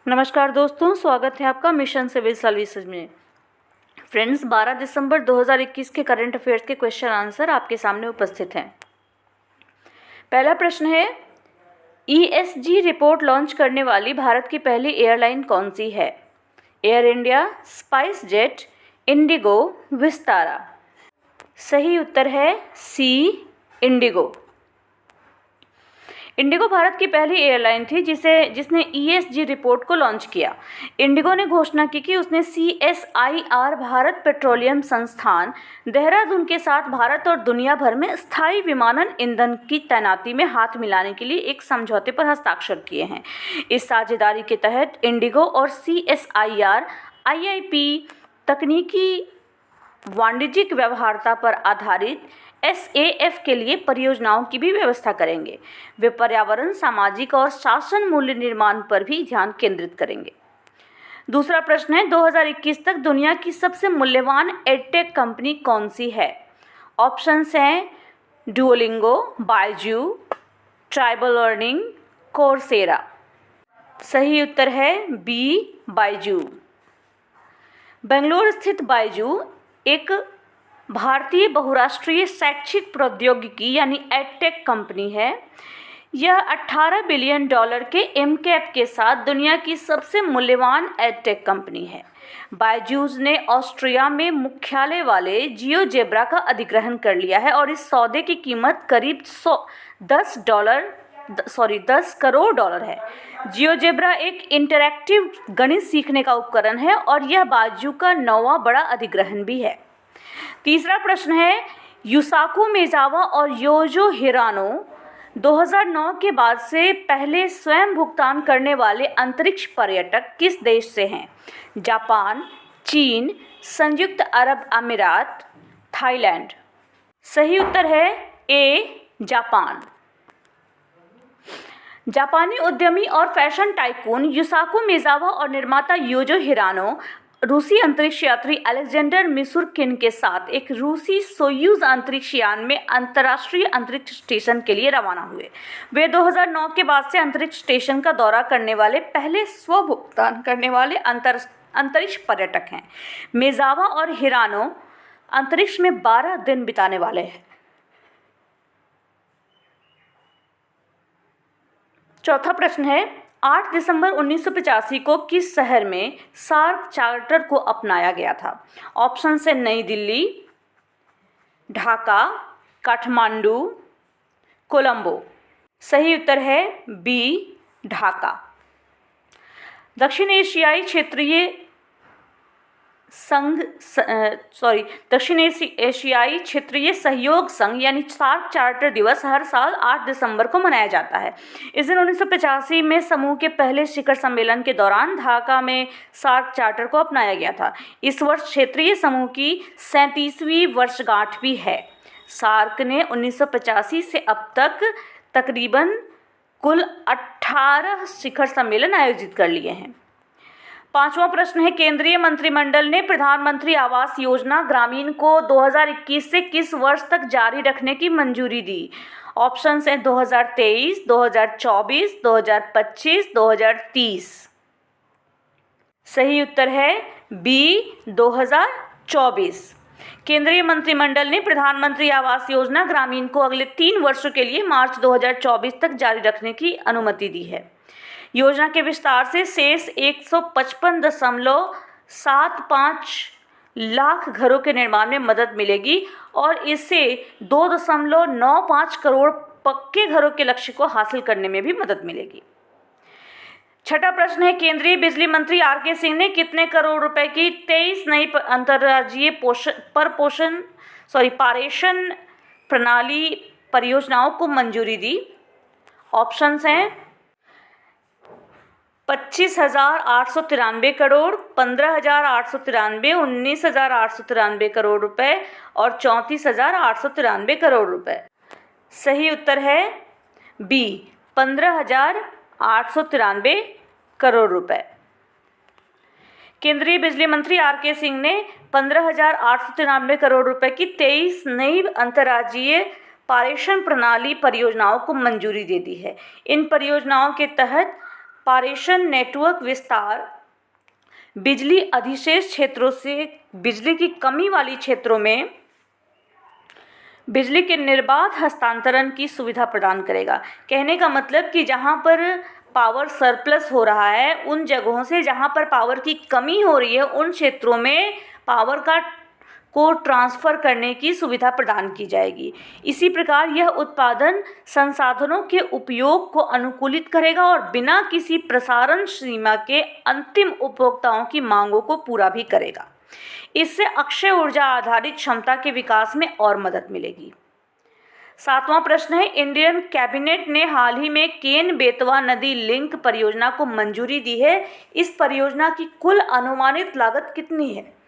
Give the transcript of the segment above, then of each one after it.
नमस्कार दोस्तों, स्वागत है आपका मिशन सिविल सर्विसेज में। फ्रेंड्स, 12 दिसंबर 2021 के करंट अफेयर्स के क्वेश्चन आंसर आपके सामने उपस्थित हैं। पहला प्रश्न है, ESG रिपोर्ट लॉन्च करने वाली भारत की पहली एयरलाइन कौन सी है? Air India, spice jet, Indigo, Vistara. सही उत्तर है सी, इंडिगो। इंडिगो भारत की पहली एयरलाइन थी जिसने ESG रिपोर्ट को लॉन्च किया। इंडिगो ने घोषणा की कि उसने CSIR भारत पेट्रोलियम संस्थान देहरादून के साथ भारत और दुनिया भर में स्थायी विमानन ईंधन की तैनाती में हाथ मिलाने के लिए एक समझौते पर हस्ताक्षर किए हैं। इस साझेदारी के तहत इंडिगो और CSIR IIP तकनीकी वाणिज्यिक व्यवहार्यता पर आधारित SAF के लिए परियोजनाओं की भी व्यवस्था करेंगे। वे पर्यावरण, सामाजिक और शासन मूल्य निर्माण पर भी ध्यान केंद्रित करेंगे। दूसरा प्रश्न है, 2021 तक दुनिया की सबसे मूल्यवान एडटेक कंपनी कौन सी है? ऑप्शंस हैं Duolingo, Byju, tribal learning, Coursera. सही उत्तर है बी, बायजू। बेंगलुरु स्थित बायजू एक भारतीय बहुराष्ट्रीय शैक्षिक प्रौद्योगिकी यानी एडटेक कंपनी है। यह $18 बिलियन के एमकैप के साथ दुनिया की सबसे मूल्यवान एडटेक कंपनी है। बायजूस ने ऑस्ट्रिया में मुख्यालय वाले जियोजेब्रा का अधिग्रहण कर लिया है और इस सौदे की कीमत करीब $10 करोड़ है। जियोजेब्रा एक इंटरैक्टिव गणित सीखने का उपकरण है और यह बायजू का 9वां बड़ा अधिग्रहण भी है। तीसरा प्रश्न है, युसाकु मेजावा और योजो हिरानो 2009 के बाद से पहले स्वयं भुगतान करने वाले अंतरिक्ष पर्यटक किस देश से हैं? जापान, चीन, संयुक्त अरब अमीरात, थाईलैंड। सही उत्तर है ए, जापान। जापानी उद्यमी और फैशन टाइकून युसाकु मेजावा और निर्माता योजो हिरानो रूसी अंतरिक्ष यात्री अलेक्जेंडर मिशुरकिन के साथ एक रूसी सोयूज अंतरिक्ष यान में अंतर्राष्ट्रीय अंतरिक्ष स्टेशन के लिए रवाना हुए। वे 2009 के बाद से अंतरिक्ष स्टेशन का दौरा करने वाले पहले स्वभुगतान करने वाले अंतरिक्ष पर्यटक हैं। मेजावा और हिरानो अंतरिक्ष में 12 दिन बिताने वाले हैं। चौथा प्रश्न है, 8 दिसंबर 1985 को किस शहर में सार्क चार्टर को अपनाया गया था? ऑप्शन है नई दिल्ली, ढाका, काठमांडू, कोलंबो। सही उत्तर है बी, ढाका। दक्षिण एशियाई क्षेत्रीय सहयोग संघ यानी सार्क चार्टर दिवस हर साल 8 दिसंबर को मनाया जाता है। इस दिन 1985 में समूह के पहले शिखर सम्मेलन के दौरान ढाका में सार्क चार्टर को अपनाया गया था। इस वर्ष क्षेत्रीय समूह की 37वीं वर्षगांठ भी है। सार्क ने 1985 से अब तक तकरीबन कुल 18 शिखर सम्मेलन आयोजित कर लिए हैं। पांचवा प्रश्न है, केंद्रीय मंत्रिमंडल ने प्रधानमंत्री आवास योजना ग्रामीण को 2021 से किस वर्ष तक जारी रखने की मंजूरी दी? ऑप्शंस हैं 2023, 2024, 2025, 2030। सही उत्तर है बी, 2024। केंद्रीय मंत्रिमंडल ने प्रधानमंत्री आवास योजना ग्रामीण को अगले 3 वर्षों के लिए मार्च 2024 तक जारी रखने की अनुमति दी है। योजना के विस्तार से शेष 155.75 लाख घरों के निर्माण में मदद मिलेगी और इससे 2.95 करोड़ पक्के घरों के लक्ष्य को हासिल करने में भी मदद मिलेगी। छठा प्रश्न है, केंद्रीय बिजली मंत्री RK सिंह ने कितने करोड़ रुपए की 23 नई अंतर्राज्यीय पारेषण प्रणाली परियोजनाओं को मंजूरी दी? ऑप्शंस हैं 25,893 करोड़, 15,893, 19,893 करोड़ रुपए और 34,893 करोड़ रुपए। सही उत्तर है बी, 15,893 करोड़ रुपए। केंद्रीय बिजली मंत्री RK सिंह ने 15,893 करोड़ रुपए की 23 नई अंतर्राज्यीय पारेषण प्रणाली परियोजनाओं को मंजूरी दे दी है। इन परियोजनाओं के तहत पारेषण नेटवर्क विस्तार, बिजली अधिशेष क्षेत्रों से बिजली की कमी वाली क्षेत्रों में बिजली के निर्बाध हस्तांतरण की सुविधा प्रदान करेगा। कहने का मतलब कि जहाँ पर पावर सरप्लस हो रहा है, उन जगहों से जहाँ पर पावर की कमी हो रही है, उन क्षेत्रों में पावर को ट्रांसफ़र करने की सुविधा प्रदान की जाएगी। इसी प्रकार यह उत्पादन संसाधनों के उपयोग को अनुकूलित करेगा और बिना किसी प्रसारण सीमा के अंतिम उपभोक्ताओं की मांगों को पूरा भी करेगा। इससे अक्षय ऊर्जा आधारित क्षमता के विकास में और मदद मिलेगी। 7वां प्रश्न है, इंडियन कैबिनेट ने हाल ही में केन बेतवा नदी लिंक परियोजना को मंजूरी दी है। इस परियोजना की कुल अनुमानित लागत कितनी है?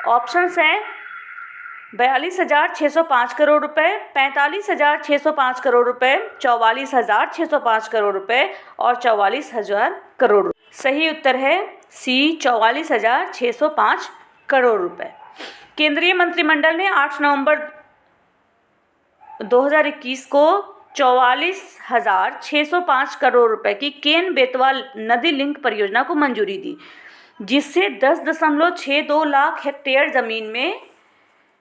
ऑप्शंस हैं 42,605 करोड़ रुपए, 45,605 करोड़ रुपए, 44,605 करोड़ रुपए और 44,000 करोड़ रुपए। सही उत्तर है सी, 44,605 करोड़ रुपए। केंद्रीय मंत्रिमंडल ने 8 नवंबर 2021 को 44,605 करोड़ रुपए की केन बेतवा नदी लिंक परियोजना को मंजूरी दी, जिससे 10.62 लाख हेक्टेयर जमीन में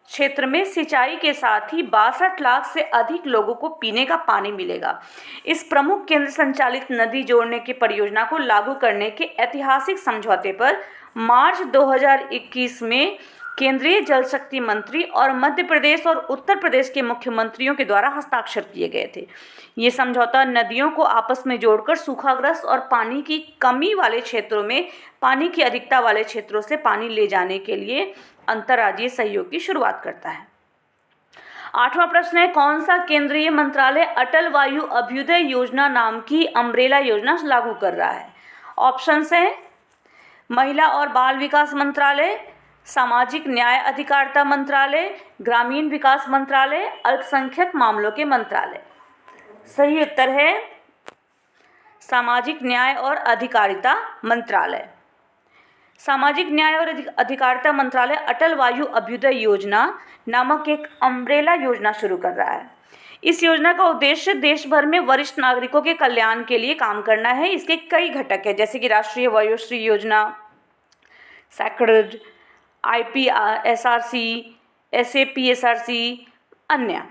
क्षेत्र में सिंचाई के साथ ही 62 लाख से अधिक लोगों को पीने का पानी मिलेगा। इस प्रमुख केंद्र संचालित नदी जोड़ने की परियोजना को लागू करने के ऐतिहासिक समझौते पर मार्च 2021 में केंद्रीय जल शक्ति मंत्री और मध्य प्रदेश और उत्तर प्रदेश के मुख्यमंत्रियों के द्वारा हस्ताक्षर किए गए थे। ये समझौता नदियों को आपस में जोड़कर सूखाग्रस्त और पानी की कमी वाले क्षेत्रों में पानी की अधिकता वाले क्षेत्रों से पानी ले जाने के लिए अंतर्राज्यीय सहयोग की शुरुआत करता है। 8वां प्रश्न है, कौन सा केंद्रीय मंत्रालय अटल वायु अभ्युदय योजना नाम की अम्ब्रेला योजना लागू कर रहा है? ऑप्शंस हैं महिला और बाल विकास मंत्रालय, सामाजिक न्याय अधिकारिता मंत्रालय, ग्रामीण विकास मंत्रालय, अल्पसंख्यक मामलों के मंत्रालय। सही उत्तर है सामाजिक न्याय और अधिकारिता मंत्रालय। सामाजिक न्याय और अधिकारिता मंत्रालय अटल वायु अभ्युदय योजना नामक एक अम्ब्रेला योजना शुरू कर रहा है। इस योजना का उद्देश्य देश भर में वरिष्ठ नागरिकों के कल्याण के लिए काम करना है। इसके कई घटक हैं, जैसे कि राष्ट्रीय Vayoshri Yojana, sacred, IPSRC, SAPSRC, अन्य।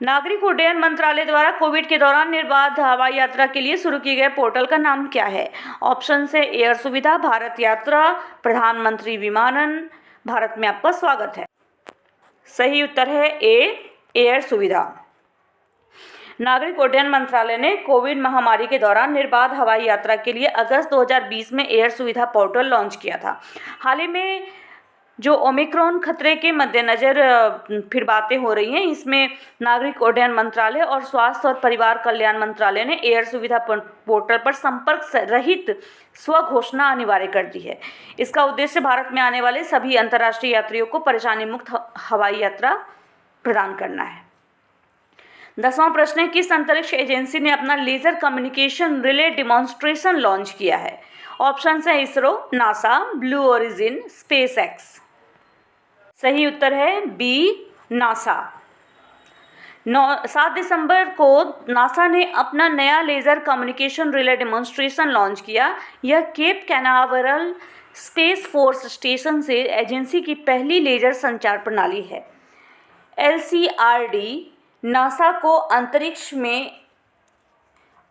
नागरिक उड्डयन मंत्रालय द्वारा कोविड के दौरान निर्बाध हवाई यात्रा के लिए शुरू किए गए पोर्टल का नाम क्या है? ऑप्शन है एयर सुविधा, भारत यात्रा, प्रधानमंत्री विमानन, भारत में आपका स्वागत है। सही उत्तर है ए, एयर सुविधा। नागरिक उड्डयन मंत्रालय ने कोविड महामारी के दौरान निर्बाध हवाई यात्रा के लिए अगस्त 2020 में एयर सुविधा पोर्टल लॉन्च किया था। हाल ही में जो ओमिक्रॉन खतरे के मद्देनज़र फिर बातें हो रही हैं, इसमें नागरिक उड्डयन मंत्रालय और स्वास्थ्य और परिवार कल्याण मंत्रालय ने एयर सुविधा पोर्टल पर संपर्क रहित स्वघोषणा अनिवार्य कर दी है। इसका उद्देश्य भारत में आने वाले सभी अंतर्राष्ट्रीय यात्रियों को परेशानी मुक्त हवाई यात्रा प्रदान करना है। 10वां प्रश्न है, किस अंतरिक्ष एजेंसी ने अपना laser communication relay demonstration launch किया है? ऑप्शन है ISRO, NASA, Blue Origin, SpaceX. सही उत्तर है बी, नासा। 7 दिसंबर को नासा ने अपना नया laser communication relay demonstration launch किया। यह Cape Canaveral space force station से एजेंसी की पहली लेजर संचार प्रणाली है। LCRD नासा को अंतरिक्ष में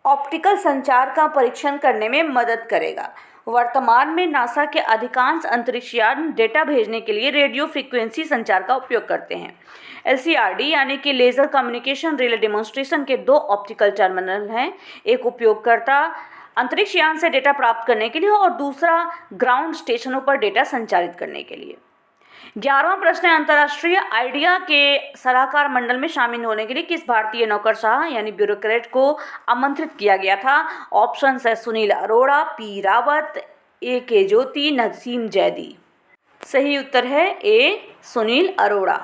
ऑप्टिकल संचार का परीक्षण करने में मदद करेगा। वर्तमान में नासा के अधिकांश अंतरिक्ष यान डेटा भेजने के लिए रेडियो फ्रीक्वेंसी संचार का उपयोग करते हैं। LCRD यानी कि लेज़र कम्युनिकेशन रिले डिमॉन्स्ट्रेशन के 2 ऑप्टिकल टर्मिनल हैं, एक उपयोगकर्ता अंतरिक्ष यान से डेटा प्राप्त करने के लिए और दूसरा ग्राउंड स्टेशनों पर डेटा संचारित करने के लिए। 11वां प्रश्न है, अंतर्राष्ट्रीय आइडिया के सलाहकार मंडल में शामिल होने के लिए किस भारतीय नौकरशाह यानी ब्यूरोक्रेट को आमंत्रित किया गया था? ऑप्शन है सुनील अरोड़ा, पी रावत, AK ज्योति, नसीम जैदी। सही उत्तर है ए, सुनील अरोड़ा।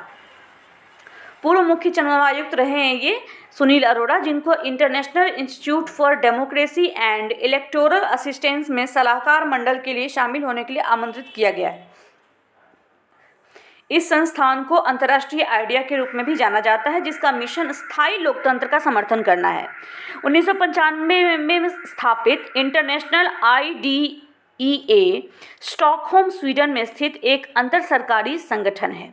पूर्व मुख्य चुनाव आयुक्त रहे हैं ये सुनील अरोड़ा, जिनको international institute for democracy and electoral assistance में सलाहकार मंडल के लिए शामिल होने के लिए आमंत्रित किया गया है। इस संस्थान को अंतर्राष्ट्रीय आइडिया के रूप में भी जाना जाता है, जिसका मिशन स्थायी लोकतंत्र का समर्थन करना है। 1995 में स्थापित इंटरनेशनल IDEA स्टॉकहोम, स्वीडन में स्थित एक अंतर सरकारी संगठन है।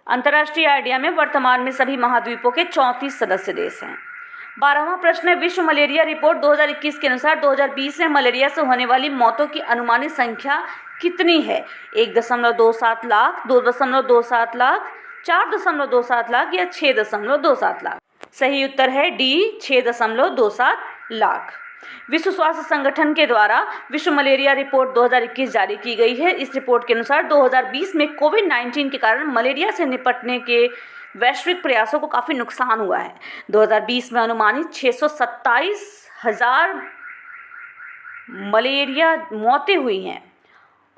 अंतर्राष्ट्रीय आइडिया में वर्तमान में सभी महाद्वीपों के 34 सदस्य देश हैं। 12वां प्रश्न है, विश्व मलेरिया रिपोर्ट 2021 के अनुसार 2020 में मलेरिया से होने वाली मौतों की अनुमानित संख्या कितनी है? 1.27 लाख, 2.27 लाख, 4.27 लाख या 6.27 लाख? सही उत्तर है डी, 6.27 लाख। विश्व स्वास्थ्य संगठन के द्वारा विश्व मलेरिया रिपोर्ट 2021 जारी की गई है। इस रिपोर्ट के अनुसार 2020 में कोविड-19 के कारण मलेरिया से निपटने के वैश्विक प्रयासों को काफ़ी नुकसान हुआ है। 2020 में अनुमानित 627,000 मलेरिया मौतें हुई हैं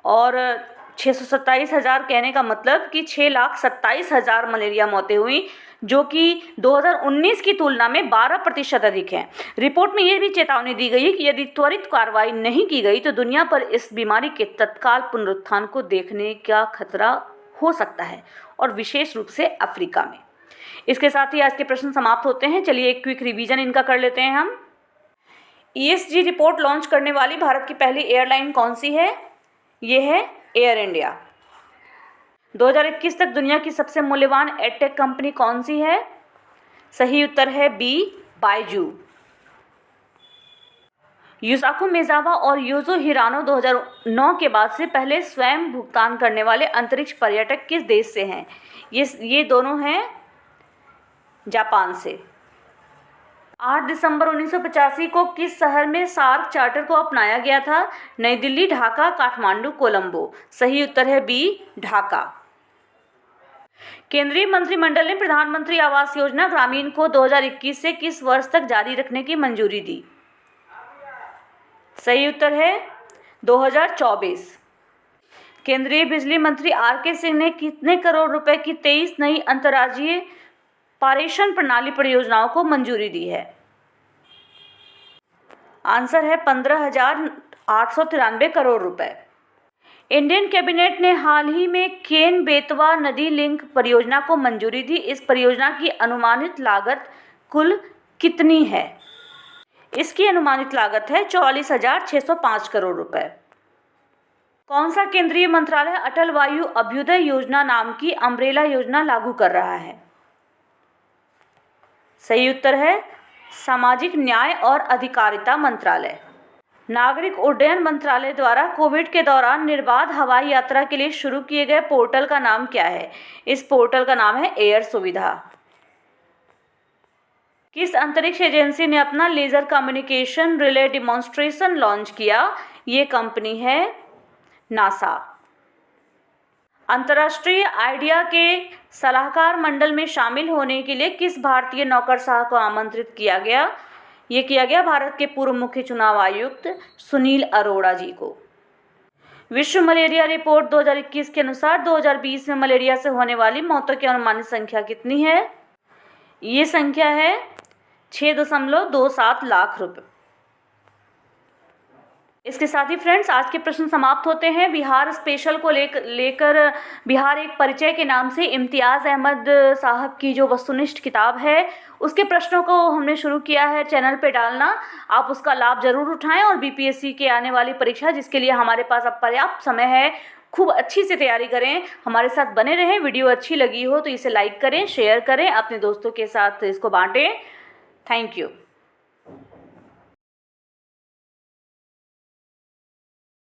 और 627,000 कहने का मतलब कि 6,27,000 मलेरिया मौतें हुई, जो कि 2019 की तुलना में 12% अधिक है। रिपोर्ट में यह भी चेतावनी दी गई है कि यदि त्वरित कार्रवाई नहीं की गई तो दुनिया पर इस बीमारी के तत्काल पुनरुत्थान को देखने का खतरा हो सकता है, और विशेष रूप से अफ्रीका में। इसके साथ ही आज के प्रश्न समाप्त होते हैं। चलिए एक क्विक रिवीजन इनका कर लेते हैं हम। ESG रिपोर्ट लॉन्च करने वाली भारत की पहली एयरलाइन कौन सी है? ये है एयर इंडिया। 2021 तक दुनिया की सबसे मूल्यवान एडटेक कंपनी कौन सी है? सही उत्तर है बी, बायजू। युसाकु मेजावा और योजो हिरानो 2009 के बाद से पहले स्वयं भुगतान करने वाले अंतरिक्ष पर्यटक किस देश से हैं? ये दोनों हैं जापान से। 8 दिसंबर 1985 को किस शहर में सार्क चार्टर को अपनाया गया था? नई दिल्ली, ढाका, काठमांडू, कोलंबो। सही उत्तर है बी, ढाका। केंद्रीय मंत्रिमंडल ने प्रधानमंत्री आवास योजना ग्रामीण को 2021 से किस वर्ष तक जारी रखने की मंजूरी दी? सही उत्तर है 2024। केंद्रीय बिजली मंत्री RK सिंह ने कितने करोड़ रुपए की 23 नई अंतर्राज्यीय पारेषण प्रणाली परियोजनाओं को मंजूरी दी है? आंसर है 15,893 करोड़ रुपए। इंडियन कैबिनेट ने हाल ही में केन बेतवा नदी लिंक परियोजना को मंजूरी दी। इस परियोजना की अनुमानित लागत कुल कितनी है? इसकी अनुमानित लागत है 44,605 करोड़ रुपए। कौन सा केंद्रीय मंत्रालय अटल वायु अभ्युदय योजना नाम की अम्ब्रेला योजना लागू कर रहा है? सही उत्तर है सामाजिक न्याय और अधिकारिता मंत्रालय। नागरिक उड्डयन मंत्रालय द्वारा कोविड के दौरान निर्बाध हवाई यात्रा के लिए शुरू किए गए पोर्टल का नाम क्या है? इस पोर्टल का नाम है एयर सुविधा। किस अंतरिक्ष एजेंसी ने अपना laser communication relay demonstration launch किया? ये कंपनी है नासा। अंतर्राष्ट्रीय आइडिया के सलाहकार मंडल में शामिल होने के लिए किस भारतीय नौकरशाह को आमंत्रित किया गया? ये किया गया भारत के पूर्व मुख्य चुनाव आयुक्त सुनील अरोड़ा जी को। विश्व मलेरिया रिपोर्ट 2021 के अनुसार 2020 में मलेरिया से होने वाली मौतों की अनुमानित संख्या कितनी है? ये संख्या है 6.27 लाख रुपए। इसके साथ ही फ्रेंड्स आज के प्रश्न समाप्त होते हैं। बिहार स्पेशल को लेकर बिहार एक परिचय के नाम से इम्तियाज़ अहमद साहब की जो वस्तुनिष्ठ किताब है उसके प्रश्नों को हमने शुरू किया है चैनल पे डालना। आप उसका लाभ ज़रूर उठाएं और BPSC के आने वाली परीक्षा जिसके लिए हमारे पास अब पर्याप्त समय है, खूब अच्छी से तैयारी करें, हमारे साथ बने रहें। वीडियो अच्छी लगी हो तो इसे लाइक करें, शेयर करें, अपने दोस्तों के साथ इसको बांटें। Thank you.